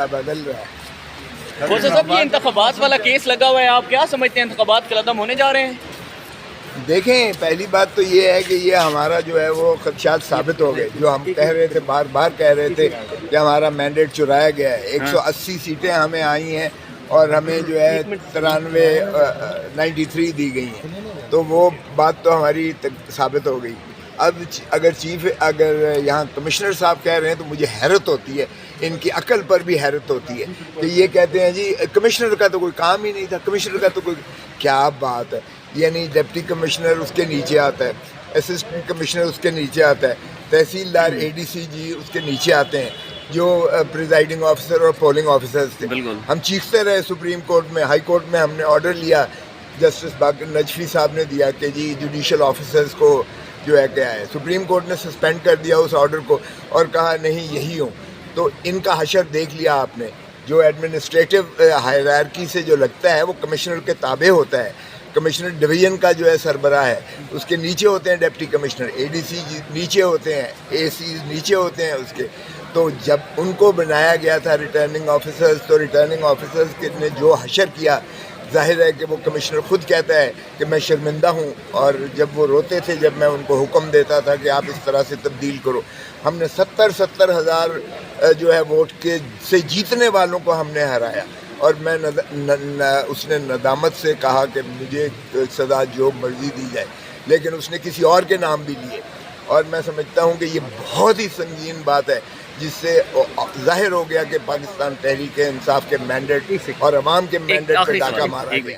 بدل رہا ہے. خواجہ صاحب یہ انتخابات والا کیس لگا ہوا ہے، آپ کیا سمجھتے ہیں انتخابات کل عدم ہونے جا رہے ہیں؟ دیکھیں، پہلی بات تو یہ ہے کہ یہ ہمارا جو ہے وہ خدشات ثابت ہو گئے. جو ہم کہہ رہے تھے، بار بار کہہ رہے تھے کہ ہمارا مینڈیٹ چرایا گیا ہے. 180 سیٹیں ہمیں آئی ہیں اور ہمیں جو ہے 93 دی گئی ہیں. تو وہ بات تو ہماری ثابت ہو گئی. اب اگر یہاں کمشنر صاحب کہہ رہے ہیں تو مجھے حیرت ہوتی ہے، ان کی عقل پر بھی حیرت ہوتی ہے کہ یہ کہتے ہیں جی کمشنر کا تو کوئی کام ہی نہیں تھا، کمشنر کا تو کوئی کیا بات ہے. یعنی ڈپٹی کمشنر اس کے نیچے آتا ہے، اسسٹنٹ کمشنر اس کے نیچے آتا ہے، تحصیلدار ADC جی اس کے نیچے آتے ہیں، جو پریزائڈنگ آفیسر اور پولنگ آفیسرز تھے. ہم چیختے رہے سپریم کورٹ میں، ہائی کورٹ میں ہم نے آرڈر لیا، جسٹس باقر نجفی صاحب نے دیا کہ جی جوڈیشل آفیسرز کو جو ہے کیا ہے. سپریم کورٹ نے سسپینڈ کر دیا اس آرڈر کو اور کہا نہیں یہی ہوں. تو ان کا حشر دیکھ لیا آپ نے. جو ایڈمنسٹریٹو ہائرارکی سے جو لگتا ہے وہ کمشنر کے تابع ہوتا ہے. کمشنر ڈویژن کا جو ہے سربراہ ہے، اس کے نیچے ہوتے ہیں ڈپٹی کمشنر، ADC نیچے ہوتے ہیں، AC نیچے ہوتے ہیں اس کے. تو جب ان کو بنایا گیا تھا ریٹرننگ آفیسرز، تو ریٹرننگ آفیسرز نے جو حشر کیا، ظاہر ہے کہ وہ کمشنر خود کہتا ہے کہ میں شرمندہ ہوں. اور جب وہ روتے تھے جب میں ان کو حکم دیتا تھا کہ آپ اس طرح سے تبدیل کرو. ہم نے 70 ہزار جو ہے ووٹ کے سے جیتنے والوں کو ہم نے ہرایا. اور میں اس نے ندامت سے کہا کہ مجھے سزا جو مرضی دی جائے، لیکن اس نے کسی اور کے نام بھی لیے. اور میں سمجھتا ہوں کہ یہ بہت ہی سنگین بات ہے، جس سے ظاہر ہو گیا کہ پاکستان تحریک انصاف کے مینڈیٹ اور عوام کے مینڈیٹ پہ ڈاکہ مارا گیا.